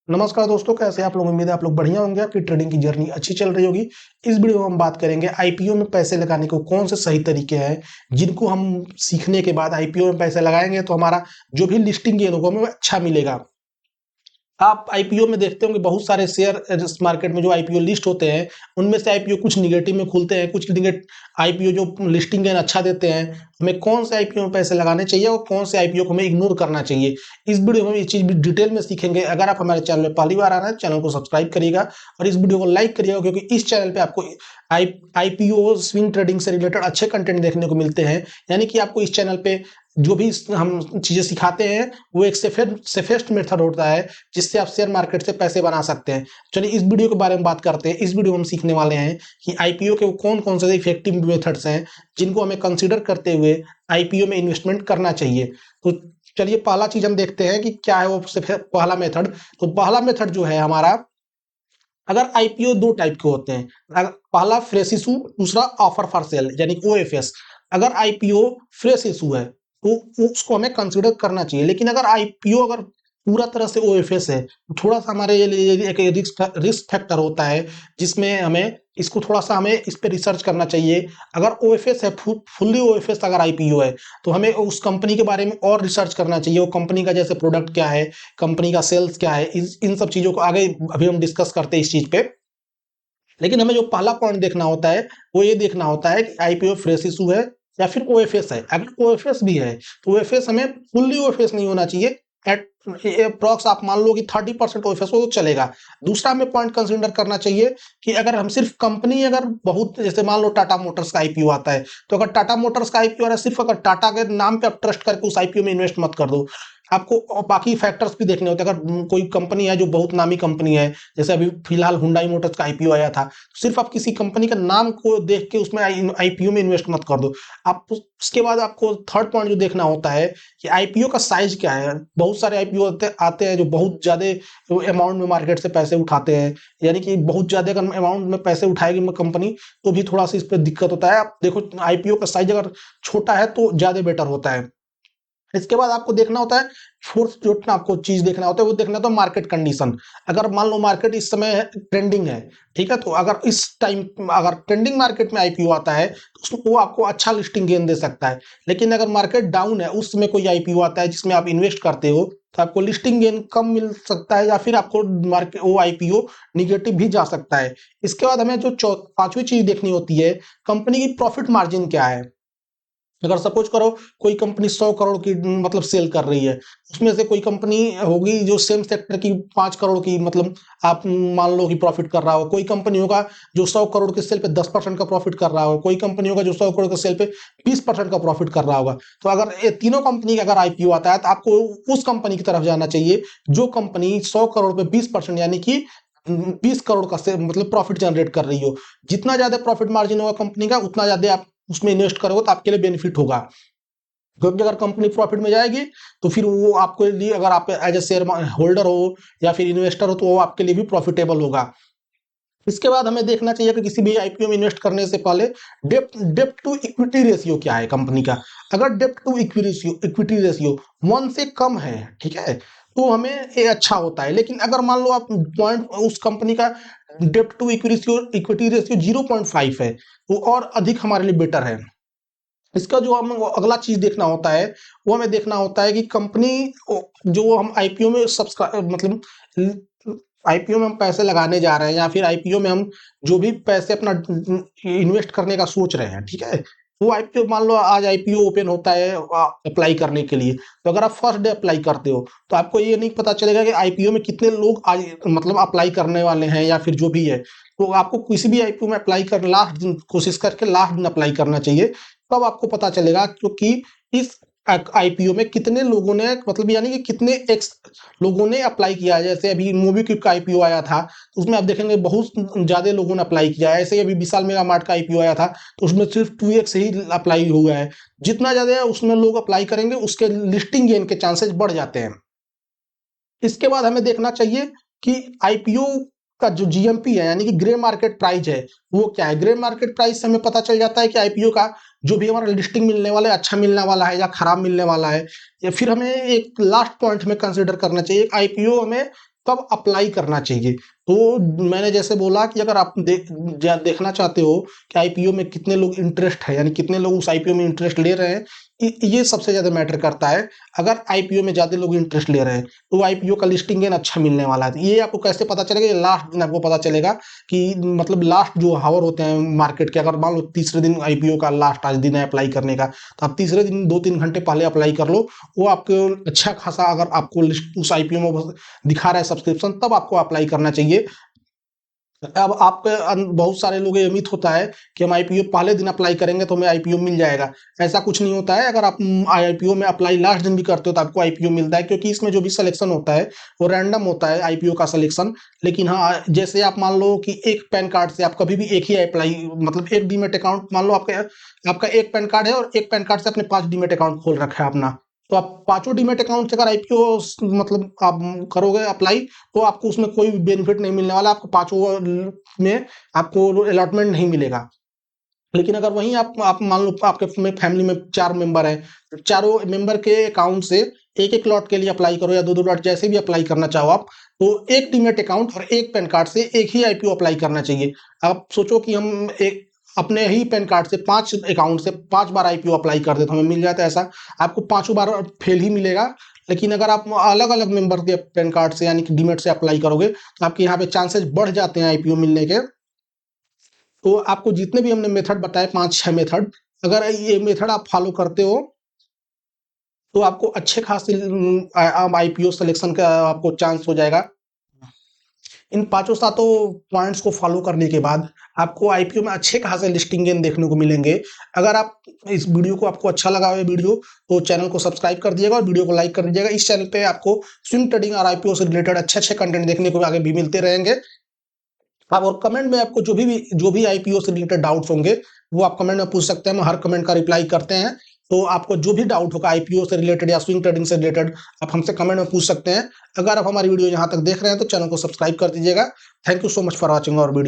नमस्कार दोस्तों, कैसे हैं आप लोग। उम्मीद है आप लोग बढ़िया होंगे, आपकी ट्रेडिंग की जर्नी अच्छी चल रही होगी। इस वीडियो में हम बात करेंगे आईपीओ में पैसे लगाने को कौन से सही तरीके हैं, जिनको हम सीखने के बाद आईपीओ में पैसे लगाएंगे तो हमारा जो भी लिस्टिंग गेन होगा हमें अच्छा मिलेगा। आप आईपीओ में देखते होंगे बहुत सारे शेयर इस मार्केट में जो आईपीओ लिस्ट होते हैं, उनमें से आईपीओ कुछ निगेटिव में खुलते हैं, कुछ आईपीओ जो लिस्टिंग गेन अच्छा देते हैं। हमें कौन से आईपीओ में पैसे लगाने चाहिए और कौन से आईपीओ को हमें इग्नोर करना चाहिए, इस वीडियो में ये चीज भी डिटेल में सीखेंगे। अगर आप हमारे चैनल में पहली बार आ रहे हैं, चैनल को सब्सक्राइब करिएगा और इस वीडियो को लाइक करिएगा, क्योंकि इस चैनल पे आपको आईपीओ स्विंग ट्रेडिंग से रिलेटेड अच्छे कंटेंट देखने को मिलते हैं। यानी कि आपको इस चैनल पे जो भी हम चीजें सिखाते हैं वो एक सेफेस्ट मेथड होता है, जिससे आप शेयर मार्केट से पैसे बना सकते हैं। चलिए इस वीडियो के बारे में बात करते हैं। इस वीडियो में हम सीखने वाले हैं कि आईपीओ के कौन कौन से इफेक्टिव मेथड्स हैं जिनको हमें कंसीडर करते हुए आईपीओ में इन्वेस्टमेंट करना चाहिए। तो चलिए पहला चीज हम देखते हैं कि क्या है वो पहला मेथड। तो पहला मेथड जो है हमारा, अगर आईपीओ दो टाइप के होते हैं, पहला फ्रेश इशू, दूसरा ऑफर फॉर सेल यानी ओएफएस। अगर आईपीओ फ्रेश इशू है तो उसको हमें कंसीडर करना चाहिए, लेकिन अगर आईपीओ अगर पूरा तरह से ओएफएस है तो थोड़ा सा हमारे लिए एक रिस्क फैक्टर होता है, जिसमें हमें इसको थोड़ा सा हमें इस पे रिसर्च करना चाहिए। अगर ओएफएस है, फुल्ली ओएफएस अगर आईपीओ है, तो हमें उस कंपनी के बारे में और रिसर्च करना चाहिए। वो कंपनी का जैसे प्रोडक्ट क्या है, कंपनी का सेल्स क्या है, इन सब चीजों को आगे अभी हम डिस्कस करते हैं इस चीज पे। लेकिन हमें जो पहला पॉइंट देखना होता है वो ये देखना होता है कि आईपीओ फ्रेश इशू है या फिर ओएफएस है। अगर ओएफएस भी है तो ओएफएस हमें फुल्ली ओएफएस नहीं होना चाहिए। एट अप्रॉक्स आप मान लो कि 30% ओएफएस हो तो चलेगा। दूसरा हमें पॉइंट कंसिडर करना चाहिए कि अगर हम सिर्फ कंपनी, अगर बहुत, जैसे मान लो टाटा मोटर्स का आईपीओ आता है, तो अगर टाटा मोटर्स का आईपीओ आ रहा है, सिर्फ अगर टाटा के नाम पे आप ट्रस्ट करके उस आईपीओ में इन्वेस्ट मत कर दो। आपको और बाकी फैक्टर्स भी देखने होते हैं। अगर कोई कंपनी है जो बहुत नामी कंपनी है, जैसे अभी फिलहाल हुंडई मोटर्स का आईपीओ आया था, सिर्फ आप किसी कंपनी का नाम को देख के उसमें आईपीओ में इन्वेस्ट मत कर दो। आप उसके बाद आपको थर्ड पॉइंट जो देखना होता है कि आईपीओ का साइज क्या है। बहुत सारे आईपीओ आते हैं जो बहुत ज्यादा अमाउंट में मार्केट से पैसे उठाते हैं, यानी कि बहुत ज्यादा अमाउंट में पैसे उठाएगी कंपनी तो भी थोड़ा सा इस पर दिक्कत होता है। आप देखो आईपीओ का साइज अगर छोटा है तो ज्यादा बेटर होता है। इसके बाद आपको देखना होता है, फोर्थ जो आपको चीज देखना होता है वो देखना होता है मार्केट कंडीशन। अगर मान लो मार्केट इस समय ट्रेंडिंग है, ठीक है, तो अगर इस टाइम अगर ट्रेंडिंग मार्केट में आईपीओ आता है तो वो आपको अच्छा लिस्टिंग गेन दे सकता है। लेकिन अगर मार्केट डाउन है, उस समय कोई आईपीओ आता है जिसमें आप इन्वेस्ट करते हो, तो आपको लिस्टिंग गेन कम मिल सकता है या फिर आपको मार्केट वो आईपीओ निगेटिव भी जा सकता है। इसके बाद हमें जो पांचवी चीज देखनी होती है, कंपनी की प्रॉफिट मार्जिन क्या है। अगर सपोज करो कोई कंपनी 100 करोड़ की मतलब सेल कर रही है, उसमें से कोई कंपनी होगी जो सेम सेक्टर की 5 करोड़ की मतलब आप मान लो कि प्रॉफिट कर रहा हो। कोई कंपनी होगा जो 100 करोड़ के सेल पे 10% का प्रॉफिट कर रहा हो। कोई कंपनी होगा जो 100 करोड़ के सेल पे 20% का प्रॉफिट कर रहा होगा। तो अगर ये तीनों कंपनी का अगर आईपीओ आता है तो आपको उस कंपनी की तरफ जाना चाहिए जो कंपनी 100 करोड़ पे 20% यानी कि 20 करोड़ का से मतलब प्रॉफिट जनरेट कर रही हो। जितना ज्यादा प्रॉफिट मार्जिन होगा कंपनी का, उतना ज्यादा आप उसमें इन्वेस्ट करोगे तो आपके लिए बेनिफिट होगा। क्योंकि अगर कंपनी प्रॉफिट में जाएगी तो फिर वो आपके लिए, अगर आप एज ए शेयर होल्डर हो या फिर इन्वेस्टर हो, तो वो आपके लिए भी प्रॉफिटेबल होगा। इसके बाद हमें देखना चाहिए कि किसी भी आईपीओ में इन्वेस्ट करने से पहले डेप्ट टू इक्विटी रेशियो क्या है कंपनी का। अगर डेप्ट टू इक्विटी रेशियो 1 से कम है, ठीक है, तो हमें ये अच्छा होता है। लेकिन अगर मान लो आप पॉइंट उस कंपनी का डेप्ट टू इक्विटी रेशियो 0.5 है, तो और अधिक हमारे लिए बेटर है। इसका जो हम अगला चीज देखना होता है वो हमें देखना होता है कि कंपनी जो हम आईपीओ में सब्सक्राइब मतलब आईपीओ में हम पैसे लगाने जा रहे हैं या फिर आईपीओ में हम जो भी पैसे अपना इन्वेस्ट करने का सोच रहे हैं, ठीक है, वो आईपीओ मान लो आज आईपीओ ओपन होता है अप्लाई करने के लिए, तो अगर आप फर्स्ट डे अप्लाई करते हो तो आपको ये नहीं पता चलेगा कि आईपीओ में कितने लोग आज मतलब अप्लाई करने वाले हैं या फिर जो भी है। तो आपको किसी भी आईपीओ में अप्लाई कर लास्ट दिन कोशिश करके लास्ट दिन अप्लाई करना चाहिए, तब आपको पता चलेगा क्योंकि इस आईपीओ में कितने लोगों ने मतलब यानी कि कितने एक्स लोगों ने अप्लाई किया है। जैसे अभी मोबीक्विक का आईपीओ आया था तो उसमें आप देखेंगे बहुत ज्यादा लोगों ने अप्लाई किया है। ऐसे ही अभी विशाल मेगा मार्ट का आईपीओ आया था तो उसमें सिर्फ 2x ही अप्लाई हुआ है। जितना ज्यादा उसमें लोग अप्लाई करेंगे उसके लिस्टिंग गेन के चांसेस बढ़ जाते हैं। इसके बाद हमें देखना चाहिए कि आईपीओ का जो जीएमपी है यानी कि ग्रे मार्केट प्राइस है वो क्या है। ग्रे मार्केट प्राइस से हमें पता चल जाता है कि आईपीओ का जो भी हमारा लिस्टिंग मिलने वाला है अच्छा मिलने वाला है या खराब मिलने वाला है। या फिर हमें एक लास्ट पॉइंट में कंसीडर करना चाहिए, आईपीओ हमें तब अप्लाई करना चाहिए। तो मैंने जैसे बोला कि अगर आप देखना चाहते हो कि आईपीओ में कितने लोग इंटरेस्ट है, यानी कितने लोग उस आईपीओ में इंटरेस्ट ले रहे हैं, ये सबसे ज्यादा मैटर करता है। अगर आईपीओ में ज्यादा लोग इंटरेस्ट ले रहे हैं तो आईपीओ का लिस्टिंग गेन अच्छा मिलने वाला है। तो ये आपको कैसे पता चलेगा? ये लास्ट दिन आपको पता चलेगा कि मतलब लास्ट जो हावर होते हैं मार्केट के, अगर मान लो तीसरे दिन आईपीओ का लास्ट आज दिन है अप्लाई करने का, तो आप तीसरे दिन 2-3 घंटे पहले अप्लाई कर लो। वो आपको अच्छा खासा, अगर आपको लिस्ट उस आईपीओ में दिखा रहा है सब्सक्रिप्शन, तब आपको अप्लाई करना चाहिए। अब आपके बहुत सारे लोग ये मिथ होता है कि हम आईपीओ पहले दिन अप्लाई करेंगे तो हमें आईपीओ मिल जाएगा। ऐसा कुछ नहीं होता है। अगर आप आईपीओ में अप्लाई लास्ट दिन भी करते हो तो आपको आईपीओ मिलता है, क्योंकि इसमें जो भी सिलेक्शन होता है वो रैंडम होता है आईपीओ का सिलेक्शन। लेकिन हाँ, जैसे आप मान लो कि एक पैन कार्ड से आप कभी भी एक ही अप्लाई, मतलब एक डीमेट अकाउंट, मान लो आपका एक पैन कार्ड है और एक पैन कार्ड से आपने 5 डीमेट अकाउंट खोल रखा है अपना, तो आप पांचों डीमेट अकाउंट से अगर आईपीओ मतलब आप करोगे अप्लाई, तो आपको उसमें कोई बेनिफिट नहीं मिलने वाला। आपको पांचों में आपको अलॉटमेंट नहीं मिलेगा। लेकिन अगर वहीं आप मान लो आपके में फैमिली में 4 मेंबर हैं, तो चारों मेंबर के अकाउंट से एक एक लॉट के लिए अप्लाई करो या दो दो लॉट, जैसे भी अप्लाई करना चाहो आप, तो एक डीमेट अकाउंट और एक पैन कार्ड से एक ही आईपीओ अप्लाई करना चाहिए। आप सोचो कि हम एक अपने ही पैन कार्ड से 5 अकाउंट से 5 बार आईपीओ अप्लाई कर दे तो हमें मिल जाता है ऐसा। आपको पांचों बार फेल ही मिलेगा। लेकिन अगर आप अलग अलग मेंबर के पैन कार्ड से यानी कि डीमेट से अप्लाई करोगे तो आपके यहाँ पे चांसेस बढ़ जाते हैं आईपीओ मिलने के। तो आपको जितने भी हमने मेथड बताए 5-6 मेथड, अगर ये मेथड आप फॉलो करते हो तो आपको अच्छे खासे आईपीओ सिलेक्शन का आपको चांस हो जाएगा। इन पांचों सातों पॉइंट्स को फॉलो करने के बाद आपको आईपीओ में अच्छे खासे लिस्टिंग गेन देखने को मिलेंगे। अगर आप इस वीडियो को आपको अच्छा लगा हो ये वीडियो, तो चैनल को सब्सक्राइब कर दीजिएगा और वीडियो को लाइक कर दीजिएगा। इस चैनल पे आपको स्विंग ट्रेडिंग और आईपीओ से रिलेटेड अच्छे अच्छे कंटेंट देखने को आगे भी मिलते रहेंगे। आप और कमेंट में आपको जो भी आईपीओ से रिलेटेड डाउट्स होंगे वो आप कमेंट में पूछ सकते हैं। हम हर कमेंट का रिप्लाई करते हैं। तो आपको जो भी डाउट होगा आईपीओ से रिलेटेड या स्विंग ट्रेडिंग से रिलेटेड, आप हमसे कमेंट में पूछ सकते हैं। अगर आप हमारी वीडियो यहाँ तक देख रहे हैं तो चैनल को सब्सक्राइब कर दीजिएगा। Thank you so much for watching our video.